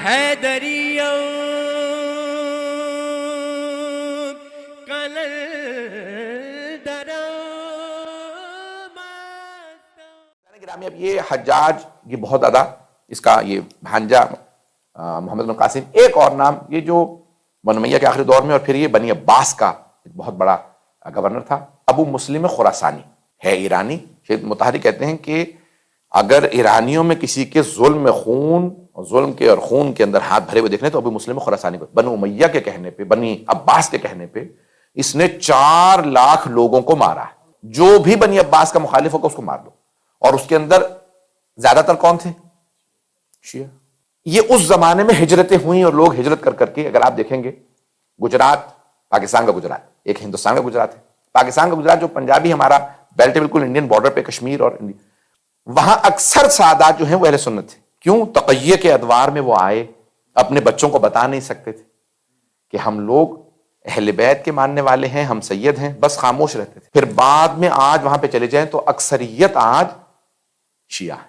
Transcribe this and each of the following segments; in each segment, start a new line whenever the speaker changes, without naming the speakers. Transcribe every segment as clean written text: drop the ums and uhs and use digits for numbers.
حیدریوں کلندروں
گرامی، اب یہ حجاج یہ بہت زیادہ اس کا یہ بھانجا محمد بن قاسم، ایک اور نام یہ جو بنو امیہ کے آخری دور میں، اور پھر یہ بنی عباس کا ایک بہت بڑا گورنر تھا، ابو مسلم خراسانی ہے، ایرانی۔ شیخ مطہری کہتے ہیں کہ اگر ایرانیوں میں کسی کے ظلم خون اور ظلم کے اور خون کے اندر ہاتھ بھرے ہوئے دیکھنے تو ابو مسلم خراسانی کو، بنو امیہ کے کہنے پہ، بنی عباس کے کہنے پہ اس نے 4 لاکھ لوگوں کو مارا ہے۔ جو بھی بنی عباس کا مخالف ہوگا اس کو مار دو، اور اس کے اندر زیادہ تر کون تھے؟ شیعہ۔ یہ اس زمانے میں ہجرتیں ہوئیں، اور لوگ ہجرت کر کر کے، اگر آپ دیکھیں گے گجرات، پاکستان کا گجرات ایک ہندوستان کا گجرات ہے، پاکستان کا گجرات جو پنجابی ہمارا بیلٹ ہے بالکل انڈین بارڈر پہ، کشمیر اور وہاں اکثر سادات جو ہیں وہ اہل سنت تھے۔ کیوں؟ تقیہ کے ادوار میں وہ آئے، اپنے بچوں کو بتا نہیں سکتے تھے کہ ہم لوگ اہل بیت کے ماننے والے ہیں، ہم سید ہیں، بس خاموش رہتے تھے۔ پھر بعد میں آج وہاں پہ چلے جائیں تو اکثریت آج شیعہ ہے۔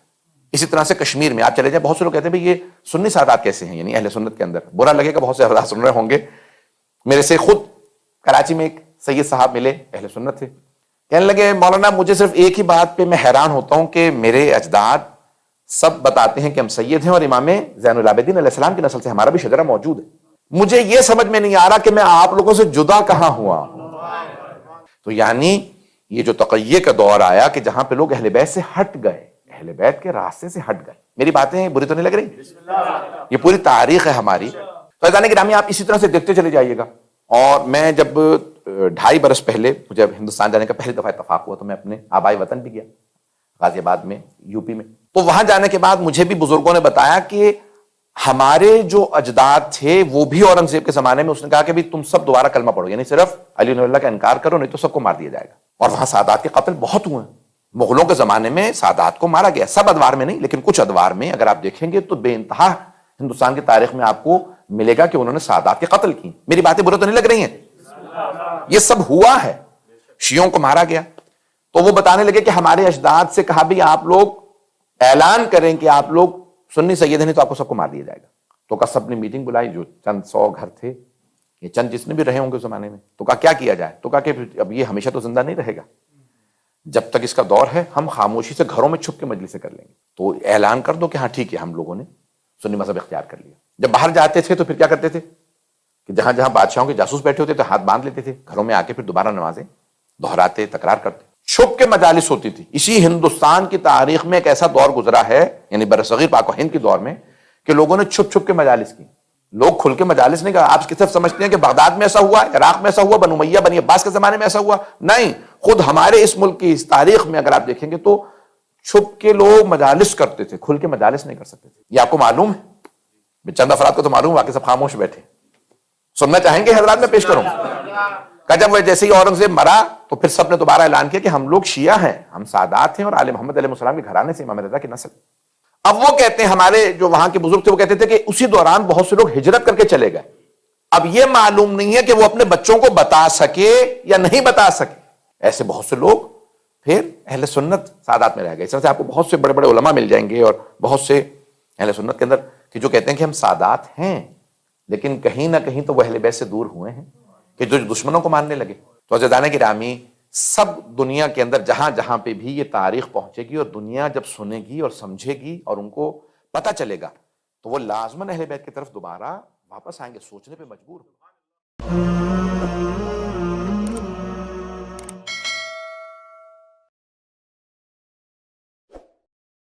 اسی طرح سے کشمیر میں آپ چلے جائیں، بہت سے لوگ کہتے ہیں بھئی یہ سنی سادات کیسے ہیں، یعنی اہل سنت کے اندر۔ برا لگے گا، بہت سے حضرات سن رہے ہوں گے، میرے سے خود کراچی میں ایک سید صاحب ملے، اہل سنت تھے، کہنے لگے مولانا مجھے صرف ایک ہی بات پہ میں حیران ہوتا ہوں کہ میرے اجداد سب بتاتے ہیں کہ ہم سید ہیں، اور امام زین العابدین علیہ السلام کی نسل سے ہمارا بھی شجرہ موجود ہے، مجھے یہ سمجھ میں نہیں آ رہا کہ میں آپ لوگوں سے جدا کہاں ہوا۔ تو یعنی یہ جو تقیہ کا دور آیا کہ جہاں پہ لوگ اہل بیت سے ہٹ گئے، اہل بیت کے راستے سے ہٹ گئے۔ میری باتیں بری تو نہیں لگ رہی؟ یہ پوری تاریخ ہے ہماری۔ تو عزیزان گرامی، آپ اسی طرح سے دیکھتے چلے جائیے گا۔ اور میں جب 2.5 برس پہلے جب ہندوستان جانے کا پہلی دفعہ اتفاق ہوا تو میں اپنے آبائی وطن بھی گیا، غازی آباد میں، یوپی میں۔ تو وہاں جانے کے بعد مجھے بھی بزرگوں نے بتایا کہ ہمارے جو اجداد تھے وہ بھی اورنگزیب کے زمانے میں اس نے کہا کہ بھی تم سب دوبارہ کلمہ پڑھو، یعنی صرف علی ولی اللہ کا انکار کرو، نہیں تو سب کو مار دیا جائے گا۔ اور وہاں سادات کے قتل بہت ہوئے ہیں۔ مغلوں کے زمانے میں سادات کو مارا گیا، سب ادوار میں نہیں لیکن کچھ ادوار میں اگر آپ دیکھیں گے تو بے انتہا ہندوستان کی تاریخ میں آپ کو ملے گا کہ انہوں نے سادات کے قتل کی۔ میری باتیں برے تو نہیں لگ رہی ہیں؟ یہ سب ہوا ہے، شیعوں کو مارا گیا۔ تو وہ بتانے لگے کہ ہمارے اجداد سے کہا بھی آپ لوگ اعلان کریں کہ آپ لوگ سنی سید ہیں، نہیں تو آپ کو سب کو مار دیا جائے گا۔ تو کہا سب نے میٹنگ بلائی، جو چند 100 گھر تھے، یہ چند جس نے بھی رہے ہوں گے اس زمانے میں، تو کہا کیا کیا جائے؟ تو کہا کہ اب یہ ہمیشہ تو زندہ نہیں رہے گا، جب تک اس کا دور ہے ہم خاموشی سے گھروں میں چھپ کے مجلسیں کر لیں گے۔ تو اعلان کر دو کہ ہاں ٹھیک ہے، ہم لوگوں نے سنی مذہب اختیار کر لیا۔ جب باہر جاتے تھے تو پھر کیا کرتے تھے کہ جہاں جہاں بادشاہوں کے جاسوس بیٹھے ہوتے تھے ہاتھ باندھ لیتے تھے، گھروں میں آ کے پھر دوبارہ نمازیں دہراتے، تکرار کرتے۔ چھپ کے مجالس ہوتی تھی۔ اسی ہندوستان کی تاریخ میں ایک ایسا دور گزرا ہے، یعنی برصغیر پاک و ہند کے دور میں، کہ لوگوں نے چھپ چھپ کے مجالس کی۔ لوگ کھل کے مجالس نہیں کہا۔ آپ صرف سمجھتے ہیں کہ بغداد میں ایسا ہوا، عراق میں ایسا ہوا، بنو امیہ بنی عباس کے زمانے میں ایسا ہوا، نہیں، خود ہمارے اس ملک کی اس تاریخ میں اگر آپ دیکھیں گے تو چھپ کے لوگ مجالس کرتے تھے، کھل کے مجالس نہیں کر سکتے تھے۔ یہ آپ کو معلوم ہے؟ چند افراد کو تو معلوم، باقی سب خاموش بیٹھے۔ سننا چاہیں گے حضرات؟ میں پیش کروں کہ جب وہ جیسے ہی اورنگزیب مرا تو پھر سب نے دوبارہ اعلان کیا کہ ہم لوگ شیعہ ہیں، ہم سادات ہیں، اور آل محمد علیہ السلام کے گھرانے سے، امام رضا کی نسل۔ اب وہ کہتے ہیں، ہمارے جو وہاں کے بزرگ تھے وہ کہتے تھے کہ اسی دوران بہت سے لوگ ہجرت کر کے چلے گئے۔ اب یہ معلوم نہیں ہے کہ وہ اپنے بچوں کو بتا سکے یا نہیں بتا سکے۔ ایسے بہت سے لوگ پھر اہل سنت سادات میں رہ گئے۔ اس طرح سے آپ کو بہت سے بڑے بڑے علماء مل جائیں گے، اور بہت سے اہل سنت کے اندر کہ جو کہتے ہیں کہ ہم سادات ہیں، لیکن کہیں نہ کہیں تو وہ اہل بیت سے دور ہوئے ہیں، کہ جو دشمنوں کو ماننے لگے۔ تو عزیزان گرامی، سب دنیا کے اندر جہاں جہاں پہ بھی یہ تاریخ پہنچے گی، اور دنیا جب سنے گی اور سمجھے گی اور ان کو پتہ چلے گا، تو وہ لازماً اہل بیت کی طرف دوبارہ واپس آئیں گے، سوچنے پہ مجبور ہوں۔